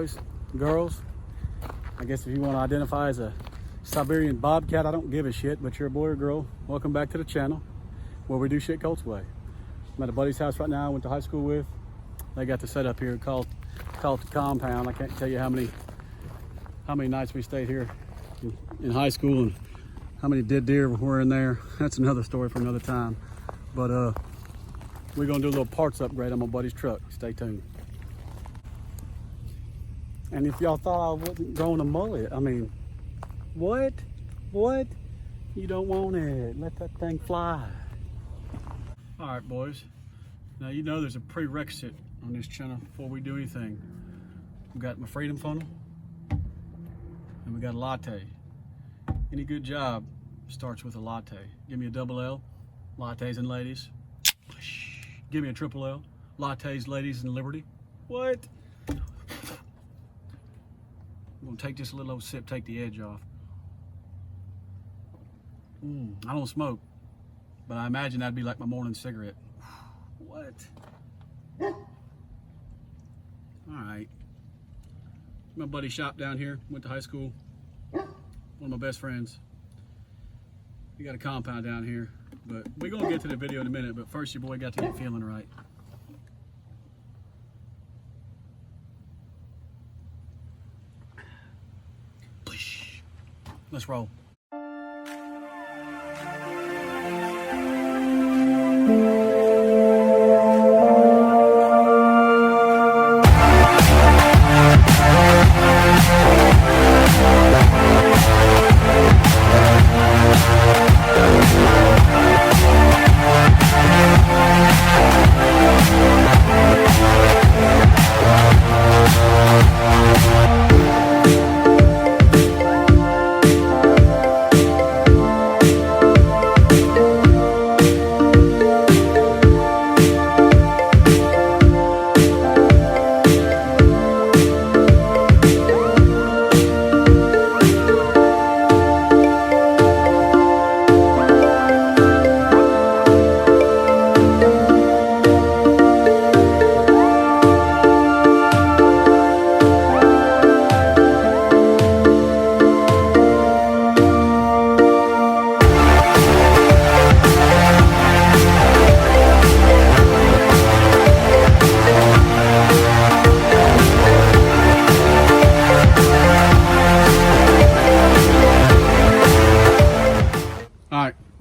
boys, girls. I guess if you want to identify as a Siberian bobcat, I don't give a shit, but you're a boy or girl. Welcome back to the channel where we do shit Colts way. I'm at a buddy's house right now I went to high school with. They got the setup here called the compound. I can't tell you how many nights we stayed here in high school and how many dead deer were in there. That's another story for another time. But we're gonna do a little parts upgrade on my buddy's truck. Stay tuned. And if y'all thought I wasn't growing a mullet, I mean, what? You don't want it. Let that thing fly. All right, boys. Now, you know there's a prerequisite on this channel before we do anything. We got my freedom funnel, and we got a latte. Any good job starts with a latte. Give me a double L, lattes and ladies. Give me a triple L, lattes, ladies, and liberty. What? I'm gonna take just a little old sip, take the edge off. I don't smoke, but I imagine that'd be like my morning cigarette. What? All right. My buddy shop down here, went to high school. One of my best friends. We got a compound down here, but we're gonna get to the video in a minute, but first your boy got to get feeling right. Let's roll.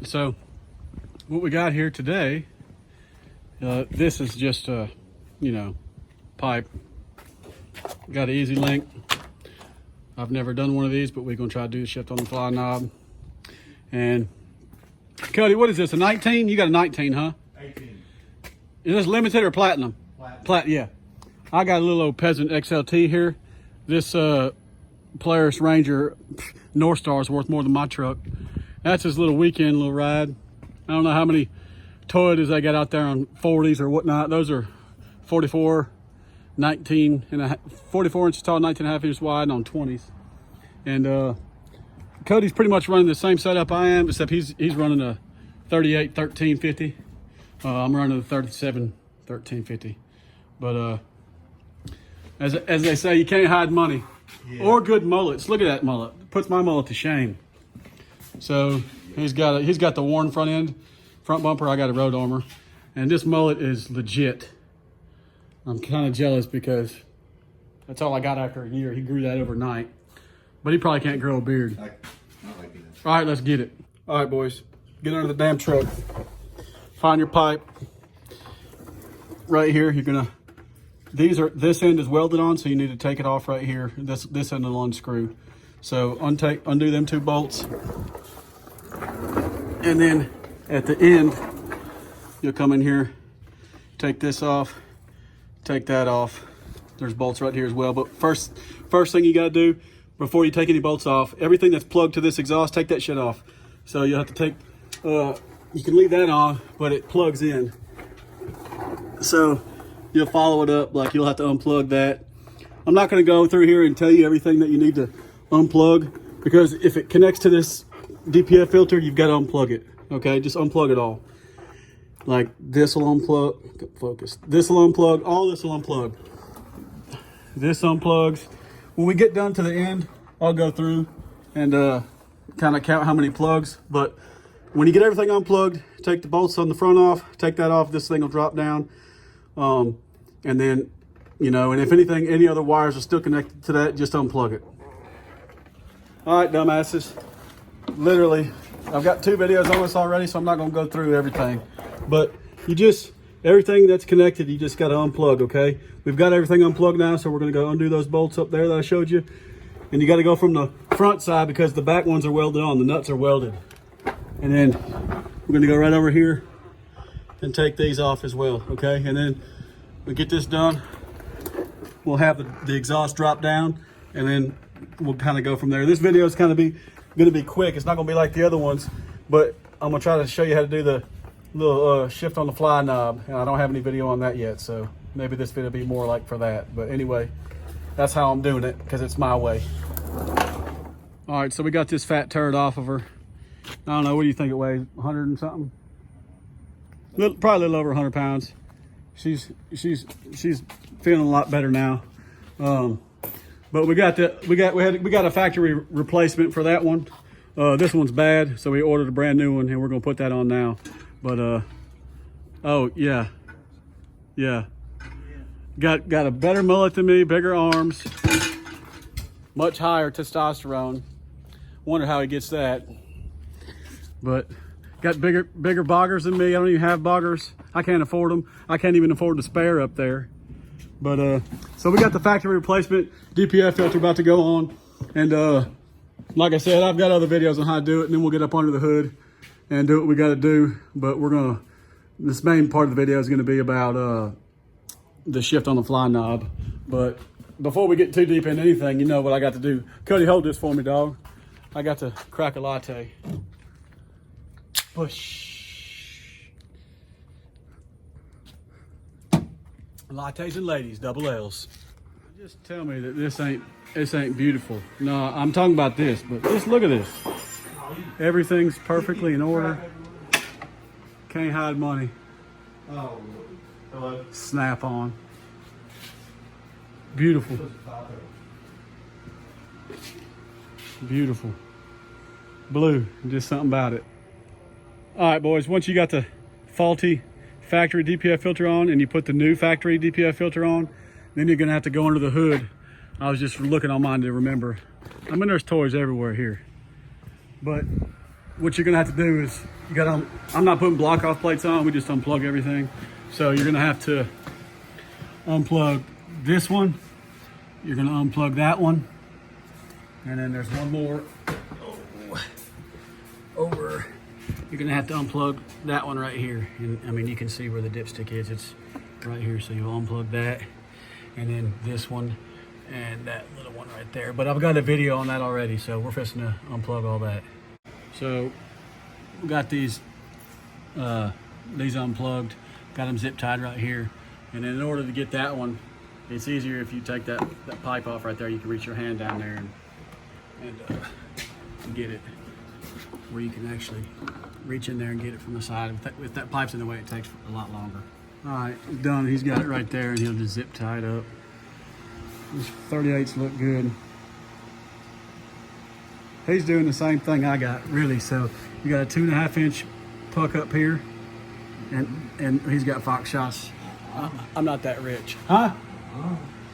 So what we got here today, this is just a, pipe. Got an EZLYNK. I've never done one of these, but we're gonna try to do the shift on the fly knob. And Cody, what is this, a 19? You got a 19, huh? 18. Is this limited or platinum? Platinum. Yeah. I got a little old peasant XLT here. This Polaris Ranger North Star is worth more than my truck. That's his little weekend little ride. I don't know how many Toyotas they got out there on 40s or whatnot. Those are 44 inches tall, 19 and a half inches wide on 20s. And Cody's pretty much running the same setup I am, except he's running a 38 1350. I'm running a 37 1350. But as they say, you can't hide money. Yeah. Or good mullets. Look at that mullet. Puts my mullet to shame. So he's got the worn front bumper. I got a road armor, and this mullet is legit. I'm kind of jealous because that's all I got after a year. He grew that overnight, but he probably can't grow a beard. All right, let's get it. All right, boys, get under the damn truck. Find your pipe right here. You're gonna. This end is welded on, so you need to take it off right here. This end will unscrew. So undo them 2 bolts. And then at the end, you'll come in here, take this off, take that off. There's bolts right here as well. But first thing you gotta do before you take any bolts off, everything that's plugged to this exhaust, take that shit off. So you'll have to take, you can leave that on, but it plugs in. So you'll follow it up, like you'll have to unplug that. I'm not gonna go through here and tell you everything that you need to unplug, because if it connects to this DPF filter, you've got to unplug it. Okay, just unplug it all. Like this will unplug, focus. This will unplug, all this will unplug. This unplugs. When we get done to the end, I'll go through and kind of count how many plugs. But when you get everything unplugged, take the bolts on the front off, take that off, this thing will drop down. And then, you know, and if anything, any other wires are still connected to that, just unplug it. All right, dumbasses. Literally, I've got 2 videos on this already, so I'm not gonna go through everything. But you just, everything that's connected, you just gotta unplug, okay? We've got everything unplugged now, so we're gonna go undo those bolts up there that I showed you. And you gotta go from the front side because the back ones are welded on, the nuts are welded. And then we're gonna go right over here and take these off as well, okay? And then we get this done, we'll have the exhaust drop down, and then we'll kind of go from there. This video is gonna be quick. It's not gonna be like the other ones, but I'm gonna try to show you how to do the little shift on the fly knob, and I don't have any video on that yet, so maybe this video will be more like for that. But anyway, that's how I'm doing it because it's my way. All right, so we got this fat turd off of her. I don't know, what do you think it weighs? 100 and something? Probably a little over 100 pounds. She's feeling a lot better now. But we got a factory replacement for that one. This one's bad, so we ordered a brand new one, and we're gonna put that on now. But oh yeah, got a better mullet than me, bigger arms, much higher testosterone. Wonder how he gets that. But got bigger boggers than me. I don't even have boggers. I can't afford them. I can't even afford the spare up there. But so we got the factory replacement DPF filter about to go on, and like I said, I've got other videos on how to do it, and then we'll get up under the hood and do what we got to do. But this main part of the video is gonna be about the shift on the fly knob. But before we get too deep into anything, you know what I got to do. Cody, hold this for me, dog. I got to crack a latte. Push. Lattes and ladies, double L's. Just tell me that this ain't beautiful. No, I'm talking about this, but just look at this. Everything's perfectly in order. Can't hide money. Oh, hello. Snap on. Beautiful. Beautiful. Blue, just something about it. All right, boys, once you got the faulty factory DPF filter on and you put the new factory DPF filter on, then you're gonna have to go under the hood. I was just looking on mine to remember. I mean, there's toys everywhere here. But what you're gonna have to do is, I'm not putting block off plates on, we just unplug everything. So you're gonna have to unplug this one, you're gonna unplug that one, and then there's one more over. You're gonna have to unplug that one right here. And I mean, you can see where the dipstick is. It's right here, so you'll unplug that. And then this one and that little one right there. But I've got a video on that already, so we're fixing to unplug all that. So we got these unplugged, got them zip tied right here. And then in order to get that one, it's easier if you take that pipe off right there. You can reach your hand down there and get it where you can actually reach in there and get it from the side. If that pipe's in the way, it takes a lot longer. All right, done. He's got it right there, and he'll just zip tie it up. These 38s look good. He's doing the same thing I got, really. So you got a 2.5 inch puck up here, and he's got Fox shots. I'm not that rich, huh?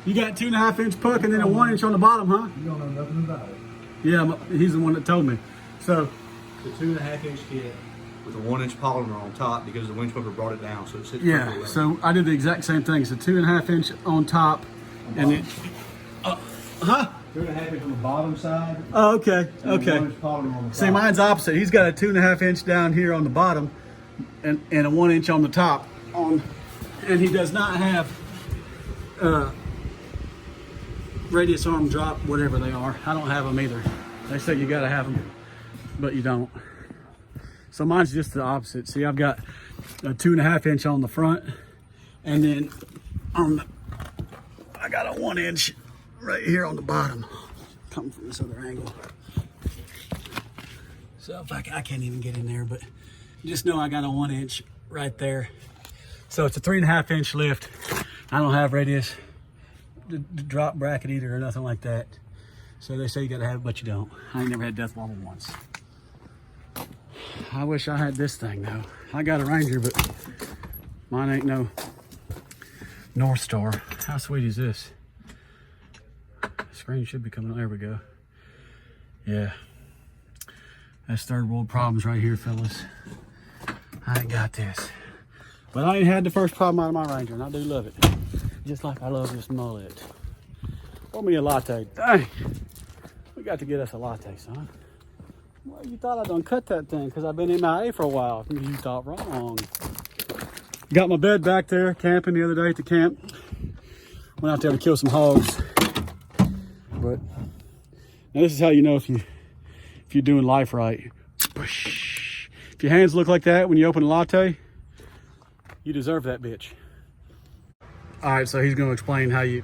You got 2.5 inch puck and then a 1 inch on the bottom, huh? You don't know nothing about it. Yeah, he's the one that told me. So the 2.5 inch kit with a 1 inch polymer on top because the winch motor brought it down, so it sits. Yeah, so I did the exact same thing. It's a 2.5 inch on top, and then 2.5 inch on the bottom side. Oh, okay, okay. 1 inch polymer on the See, top. mine's opposite. He's got a 2.5 inch down here on the bottom, and a 1 inch on the top. And he does not have radius arm drop, whatever they are. I don't have them either. They say you gotta have them, but you don't. So mine's just the opposite. See, I've got a 2.5 inch on the front, and then I got a 1 inch right here on the bottom. Coming from this other angle. So if I can't even get in there, but just know I got a 1 inch right there. So it's a 3.5 inch lift. I don't have radius the drop bracket either or nothing like that. So they say you gotta have it, but you don't. I ain't never had death wobble once. I wish I had this thing though. I got a Ranger, but mine ain't no North Star. How sweet is this? The screen should be coming on. There we go. Yeah. That's third world problems right here, fellas. I ain't got this. But I ain't had the first problem out of my Ranger, and I do love it. Just like I love this mullet. Pour me a latte. Dang. We got to get us a latte, son. Well, you thought I done cut that thing because I've been MIA for a while. You thought wrong. Got my bed back there, camping the other day at the camp. Went out there to kill some hogs. But now this is how you know if you're doing life right. If your hands look like that when you open a latte, you deserve that bitch. All right, so he's going to explain how you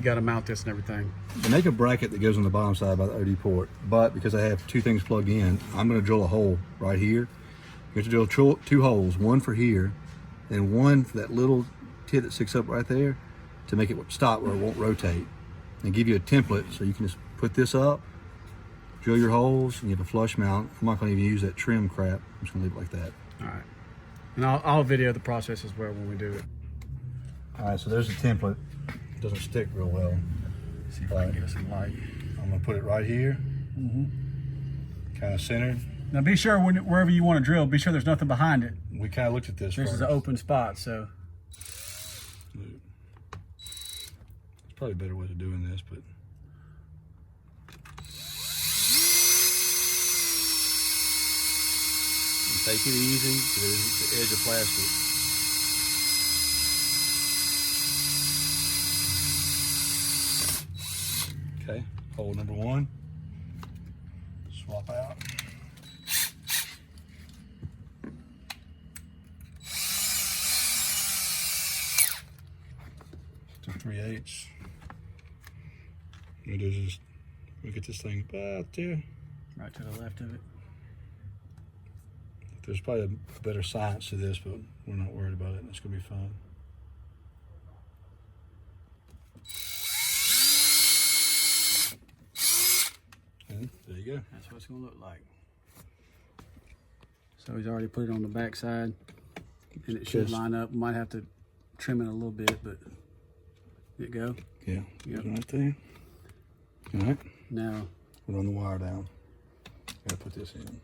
got to mount this and everything. I make a bracket that goes on the bottom side by the OD port, but because I have two things plugged in, I'm going to drill a hole right here. You have to drill two holes, one for here, and one for that little tit that sticks up right there to make it stop where it won't rotate. And give you a template so you can just put this up, drill your holes, and you have a flush mount. I'm not going to even use that trim crap. I'm just going to leave it like that. All right. And I'll video the process as well when we do it. All right, so there's the template. It doesn't stick real well. Let's see if I can get us some light. I'm going to put it right here, kind of centered. Now be sure wherever you want to drill, be sure there's nothing behind it. We kind of looked at this. This is an open spot, so. It's probably a better way of doing this, but. And take it easy, because there's the edge of plastic. Okay, hole number one. Swap out. To 3/8. What is this? We get this thing about there. Right to the left of it. There's probably a better science to this, but we're not worried about it. It's gonna be fun. And there you go. That's what it's gonna look like. So he's already put it on the back side, and it should line up. Might have to trim it a little bit, but there you go. Yeah, yep. Right there. All right. Now we'll run the wire down. Gotta put this in.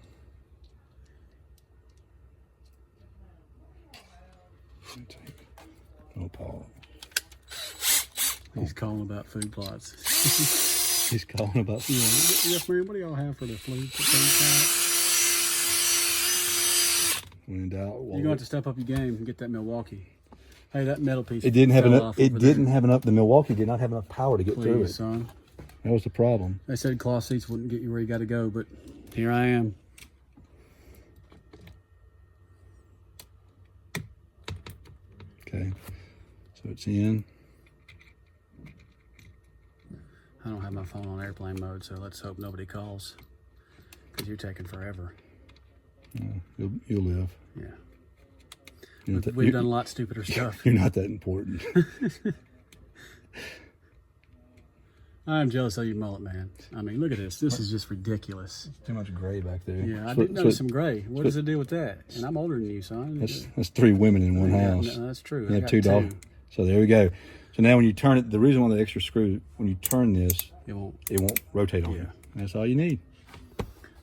No Paul. He's calling about food plots. He's calling about food. Yeah, yes, ma'am. What do y'all have for the food plot? When in doubt, you're going to have to step up your game and get that Milwaukee. Hey, that metal piece. It didn't have enough. It didn't have enough. The Milwaukee did not have enough power to get through it. Son. That was the problem. They said cloth seats wouldn't get you where you got to go, but here I am. Okay, so it's in. I don't have my phone on airplane mode, so let's hope nobody calls, because you're taking forever. You'll live. Yeah. We've done a lot stupider stuff. You're not that important. I'm jealous of your mullet, man. I mean, look at this. This is just ridiculous. Too much gray back there. Yeah, I did notice some gray. What does it do with that? And I'm older than you, son. That's three women in one house. No, that's true. You have two dogs. So there we go. So now when you turn it, the reason why the extra screw, when you turn this, it won't rotate on you. That's all you need.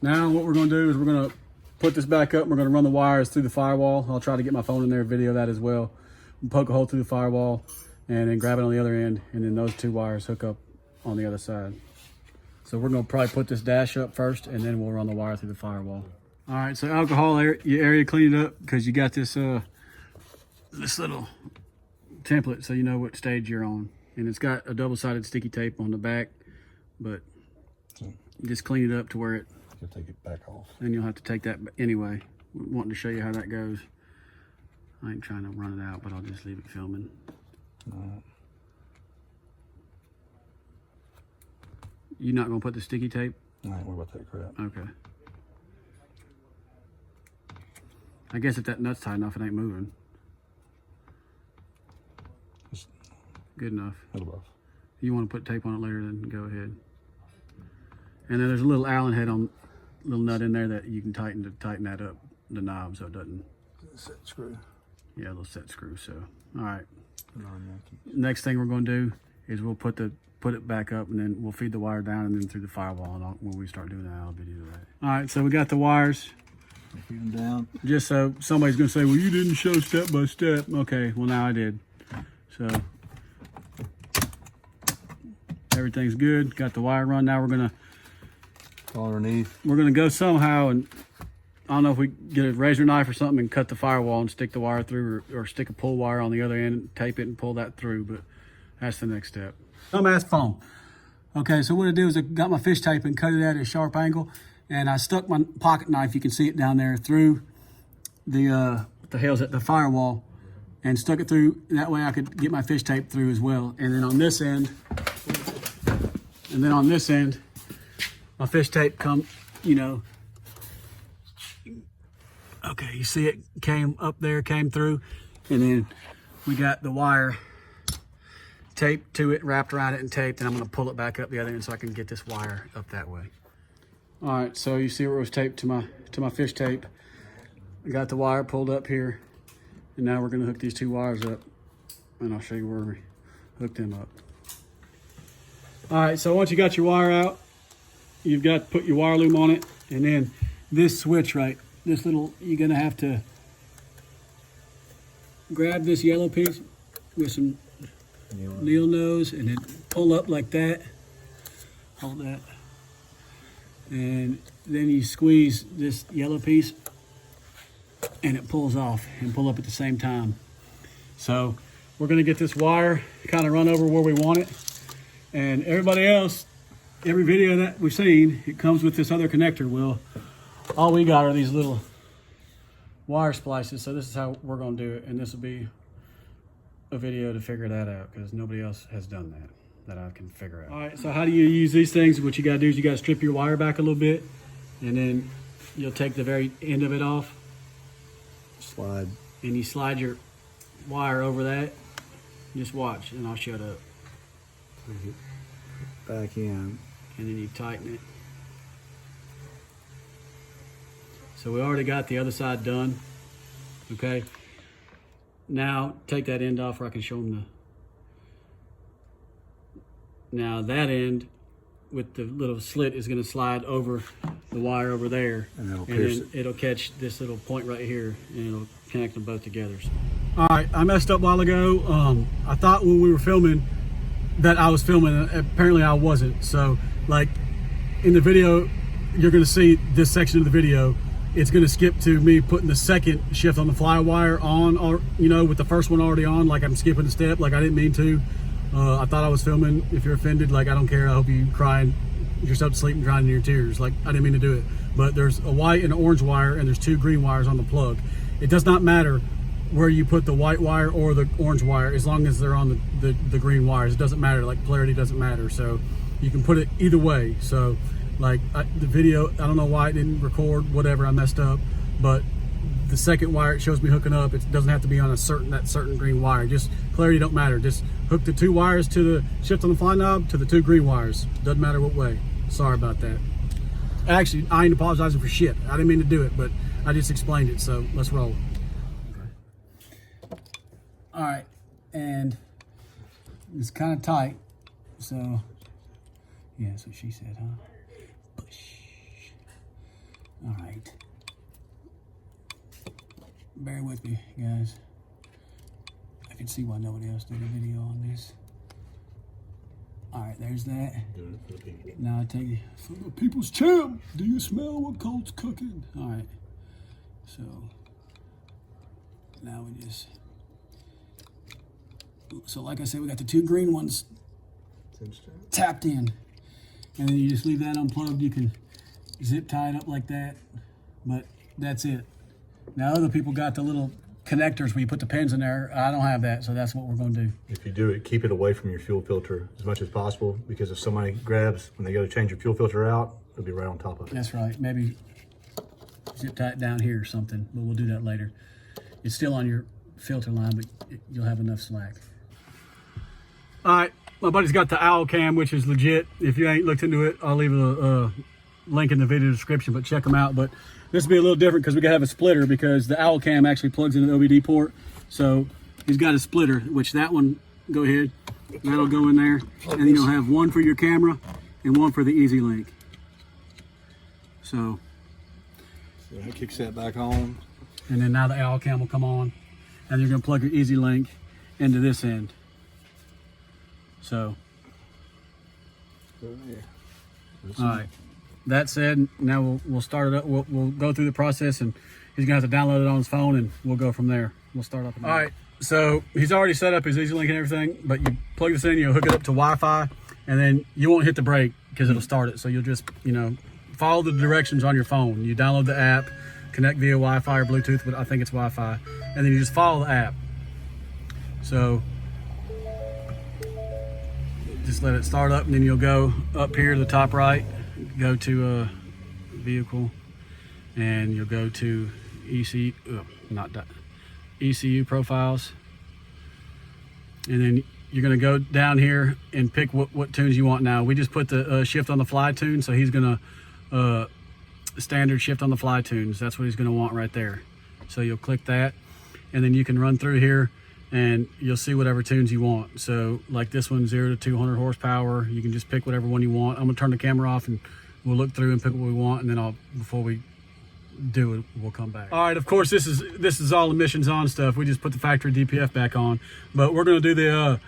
Now what we're going to do is we're going to put this back up. And we're going to run the wires through the firewall. I'll try to get my phone in there, video that as well. We'll poke a hole through the firewall and then grab it on the other end. And then those two wires hook up on the other side. So we're going to probably put this dash up first, and then we'll run the wire through the firewall. All right, so alcohol area, clean it up, because you got this this little template so you know what stage you're on. And it's got a double-sided sticky tape on the back, but you just clean it up to where it... You'll take it back off. And you'll have to take that anyway. Wanting to show you how that goes. I ain't trying to run it out, but I'll just leave it filming. All right. You're not going to put the sticky tape? I ain't worried about that crap. Okay. I guess if that nut's tight enough, it ain't moving. It's good enough. Little buff. If you want to put tape on it later, then go ahead. And then there's a little Allen head on, little nut in there that you can tighten to tighten that up, the knob, so it doesn't. Set screw. Yeah, a little set screw. So, all right. Next thing we're going to do is we'll put it back up, and then we'll feed the wire down and then through the firewall. And when we start doing that, I'll video that. All right, so we got the wires. Feed them down. Just so somebody's going to say, well, you didn't show step by step. Okay, well, now I did. So everything's good. Got the wire run. Now we're going to Underneath. We're going to go somehow, and I don't know if we get a razor knife or something and cut the firewall and stick the wire through, or stick a pull wire on the other end and tape it and pull that through, but that's the next step. Dumbass phone. Okay, so what I did was I got my fish tape and cut it at a sharp angle, and I stuck my pocket knife, you can see it down there, through the hell's at the firewall, and stuck it through. That way I could get my fish tape through as well. And then on this end, my fish tape come, you know, okay, you see it came up there, came through, and then we got the wire taped to it, wrapped around it and taped, and I'm gonna pull it back up the other end so I can get this wire up that way. All right, so you see where it was taped to my fish tape. I got the wire pulled up here, and now we're gonna hook these two wires up, and I'll show you where we hooked them up. All right, so once you got your wire out, you've got to put your wire loom on it, and then this switch right, this little, you're gonna have to grab this yellow piece with some needle nose and then pull up like that, hold that, and then you squeeze this yellow piece and it pulls off and pull up at the same time. So we're gonna get this wire kind of run over where we want it, and everybody else, every video that we've seen, it comes with this other connector. Well, all we got are these little wire splices, so this is how we're gonna do it, and this will be a video to figure that out because nobody else has done that I can figure out. All right, so how do you use these things? What you gotta do is you gotta strip your wire back a little bit, and then you'll take the very end of it off. Slide. And you slide your wire over that. Just watch, and I'll shut up. Back in. And then you tighten it. So we already got the other side done, okay? Now take that end off where I can show them now that end with the little slit is gonna slide over the wire over there, and then it'll catch this little point right here, and it'll connect them both together. All right, I messed up a while ago. I thought when we were filming that I was filming, apparently I wasn't. So like in the video, you're gonna see this section of the video. It's gonna skip to me putting the second shift on the fly wire on, or you know, with the first one already on, like I'm skipping a step, like I didn't mean to. I thought I was filming. If you're offended, like I don't care. I hope you cry yourself to sleep and drowning in your tears. Like I didn't mean to do it. But there's a white and an orange wire, and there's two green wires on the plug. It does not matter where you put the white wire or the orange wire, as long as they're on the green wires. It doesn't matter, like polarity doesn't matter. So you can put it either way. So like the video, I don't know why it didn't record, whatever, I messed up. But the second wire, it shows me hooking up. It doesn't have to be on that certain green wire. Just polarity don't matter. Just hook the two wires to the shift on the fly knob to the two green wires. Doesn't matter what way. Sorry about that. Actually, I ain't apologizing for shit. I didn't mean to do it, but I just explained it, so let's roll. All right, and it's kind of tight, so yeah, that's what she said, huh? Push. All right. Bear with me, guys. I can see why nobody else did a video on this. All right, there's that. Now I take you for the people's champ. Do you smell what Colt's cooking? All right. So now we just. So like I said, we got the two green ones tapped in, and then you just leave that unplugged. You can zip tie it up like that, but that's it. Now other people got the little connectors where you put the pins in there. I don't have that, so that's what we're going to do. If you do it, keep it away from your fuel filter as much as possible, because if somebody grabs, when they go to change your fuel filter out, it'll be right on top of it. That's right. Maybe zip tie it down here or something, but we'll do that later. It's still on your filter line, but you'll have enough slack. All right, my buddy's got the owl cam, which is legit. If you ain't looked into it, I'll leave a link in the video description, but check them out. But this will be a little different because we gotta have a splitter, because the owl cam actually plugs into the OBD port. So he's got a splitter, which that one, go ahead, that'll go in there. And then you'll have one for your camera and one for the EZLYNK. So that kicks that back on. And then now the owl cam will come on, and you're gonna plug your EZLYNK into this end. So, all right. That said, now we'll start it up. We'll go through the process, and he's gonna have to download it on his phone, and we'll go from there. We'll start up. All right. So he's already set up his EZLYNK and everything, but you plug this in, you hook it up to Wi-Fi, and then you won't hit the brake because it'll start it. So you'll just, follow the directions on your phone. You download the app, connect via Wi-Fi or Bluetooth, but I think it's Wi-Fi, and then you just follow the app. So just let it start up, and then you'll go up here to the top right, go to vehicle, and you'll go to ECU profiles, and then you're going to go down here and pick what tunes you want. Now we just put the shift on the fly tune, so he's going to standard shift on the fly tunes. That's what he's going to want right there. So you'll click that, and then you can run through here and you'll see whatever tunes you want. So like this one, 0 to 200 horsepower, you can just pick whatever one you want. I'm gonna turn the camera off and we'll look through and pick what we want, and then before we do it, we'll come back. All right, of course, this is all emissions on stuff. We just put the factory DPF back on, but we're gonna do the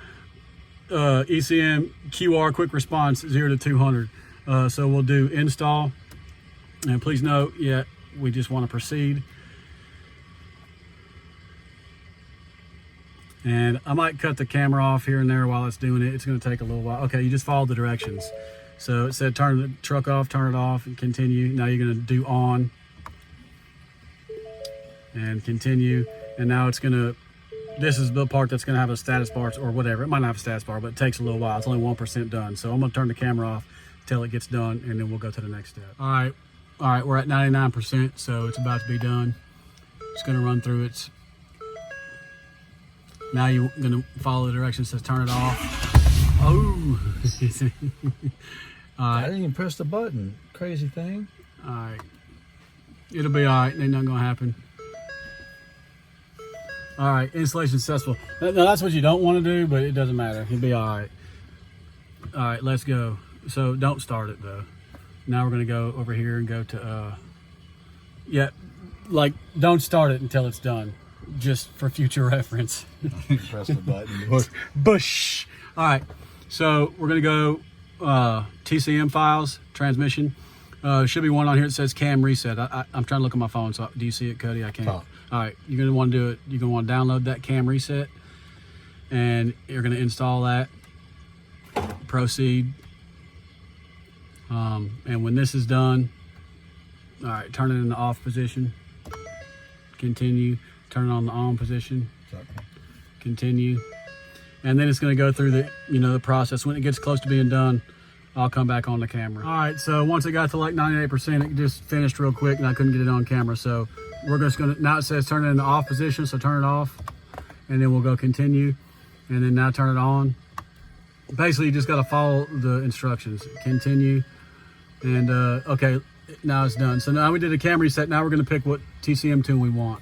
ECM QR quick response 0 to 200. So we'll do install, and please note, we just want to proceed. And I might cut the camera off here and there while it's doing it. It's going to take a little while. Okay, you just follow the directions. So it said turn the truck off, turn it off, and continue. Now you're going to do on and continue. And now it's going to, this is the part that's going to have a status bar or whatever. It might not have a status bar, but it takes a little while. It's only 1% done. So I'm going to turn the camera off until it gets done, and then we'll go to the next step. All right, we're at 99%, so it's about to be done. It's going to run through its. Now you're gonna follow the directions. Says turn it off. Oh, I didn't even press the button. Crazy thing. All right, it'll be all right. Ain't nothing gonna happen. All right, installation successful. Now that's what you don't want to do, but it doesn't matter. It'll be all right. All right, let's go. So don't start it though. Now we're gonna go over here and go to don't start it until it's done. Just for future reference. Press the button. Bush. All right, so we're gonna go TCM files, transmission. Should be one on here that says cam reset. I'm trying to look at my phone, so do you see it, Cody? I can't. Oh. All right, you're gonna want to do it. You're gonna want to download that cam reset, and you're gonna install that. Proceed. And when this is done, all right, turn it in the off position. Continue. Turn it on the on position. Continue. And then it's going to go through the process. When it gets close to being done, I'll come back on the camera. All right, so once it got to like 98%, it just finished real quick and I couldn't get it on camera. So we're just going to, now it says turn it in the off position, so turn it off. And then we'll go continue. And then now turn it on. Basically, you just got to follow the instructions. Continue. And okay, now it's done. So now we did a cam reset. Now we're going to pick what TCM tune we want.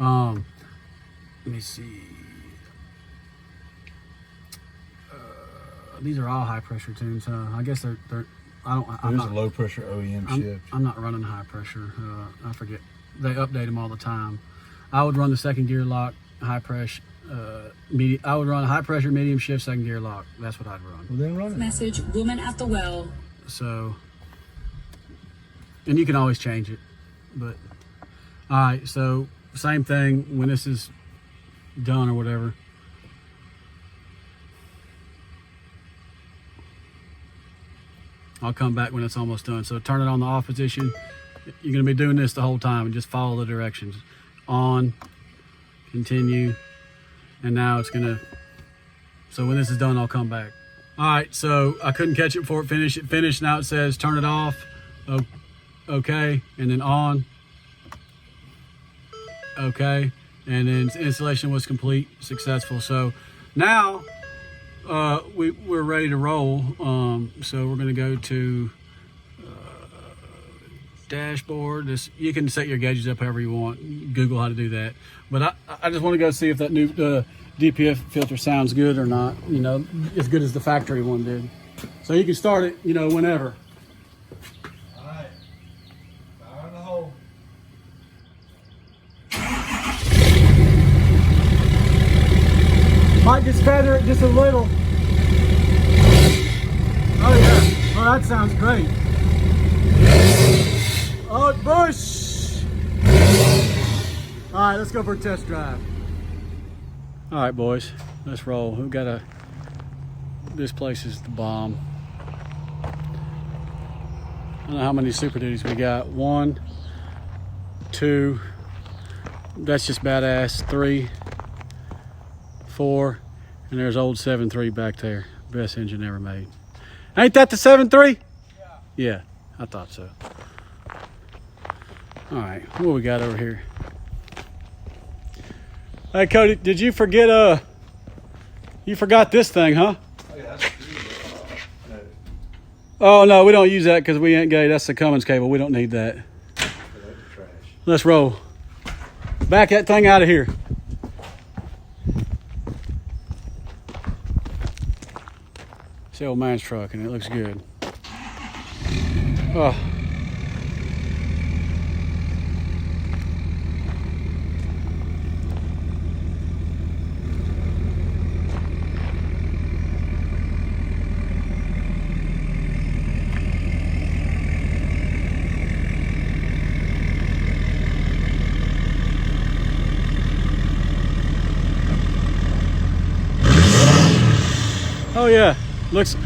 Let me see. These are all high pressure tunes. I guess they're. I'm not a low pressure OEM shift. I'm not running high pressure. I forget. They update them all the time. I would run the second gear lock, high pressure. I would run high pressure, medium shift, second gear lock. That's what I'd run. Well, then run it. Message: woman at the well. So, and you can always change it, but all right. So same thing when this is done or whatever. I'll come back when it's almost done. So turn it on the off position. You're going to be doing this the whole time and just follow the directions. On, continue, and now it's going to, so when this is done, I'll come back. All right, so I couldn't catch it before it finished. It finished, now it says turn it off, okay, and then on, okay, and then installation was complete, successful. So now we're ready to roll. So we're gonna go to dashboard. You can set your gauges up however you want. Google how to do that. But I just want to go see if that new DPF filter sounds good or not. You know, as good as the factory one did. So you can start it, you know, whenever. All right, fire in the hole. Might just feather it just a little. Oh yeah, oh that sounds great. Oh, Bush! All right, let's go for a test drive. All right, boys, let's roll. We've got this place is the bomb. I don't know how many Super Duties we got. 1, 2, that's just badass. 3, 4, and there's old 7.3 back there. Best engine ever made. Ain't that the 7.3? Yeah, I thought so. All right, what we got over here? Hey, Cody, did you forget, you forgot this thing, huh? Oh, yeah, that's true. Oh, no, we don't use that because we ain't gay. That's the Cummins cable. We don't need that. Trash. Let's roll. Back that thing out of here. It's the old man's truck, and it looks good. Oh. Oh yeah, let's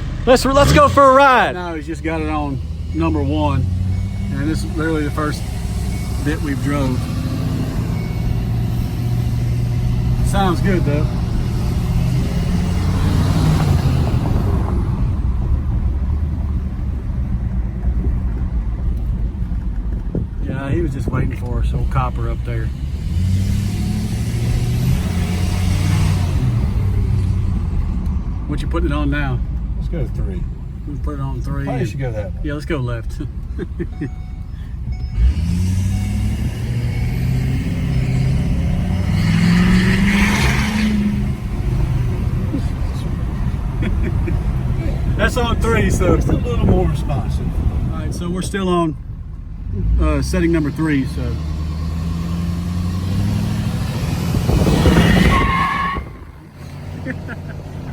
go for a ride. Now he's just got it on number 1, and this is literally the first bit we've drove. Sounds good though. Yeah, he was just waiting for us, old copper up there. What you putting it on now? Let's go to 3. We'll put it on 3. Probably should go that way. Yeah, let's go left. That's on 3, so It's a little more responsive. all right. So we're still on setting number 3. So.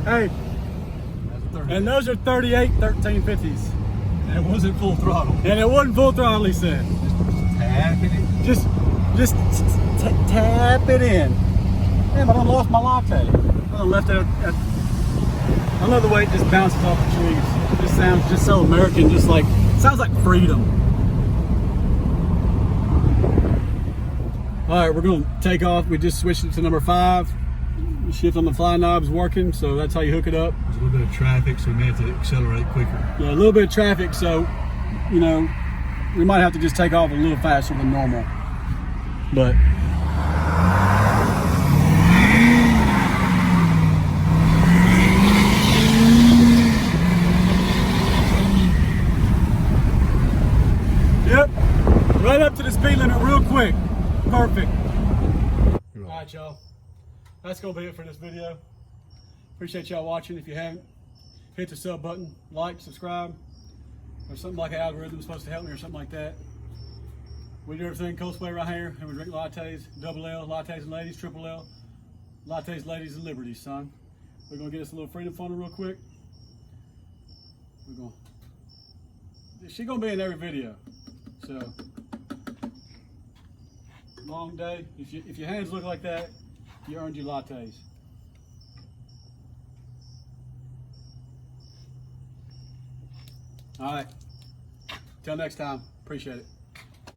Hey, and those are 38 1350s. And it wasn't full throttle. And it wasn't full throttle, he said. Just tap it in. Just tap it in. Damn, I done lost my latte. I done left it at, I love the way it just bounces off the trees. It just sounds just so American, just like, it sounds like freedom. All right, we're gonna take off. We just switched it to number 5. Shift on the fly knob's working, so that's how you hook it up. There's a little bit of traffic, so we may have to accelerate quicker. Yeah, a little bit of traffic, so, you know, we might have to just take off a little faster than normal. But yep, right up to the speed limit real quick. Perfect. All right, y'all. That's going to be it for this video. Appreciate y'all watching. If you haven't, hit the sub button, like, subscribe, or something like an algorithm supposed to help me or something like that. We do everything Coast way right here, and we drink lattes, double L, lattes and ladies, triple L, lattes, ladies, and liberties, son. We're going to get us a little freedom funnel real quick. She's going to be in every video. So, long day. If your hands look like that, you earned your lattes. All right. Till next time. Appreciate it.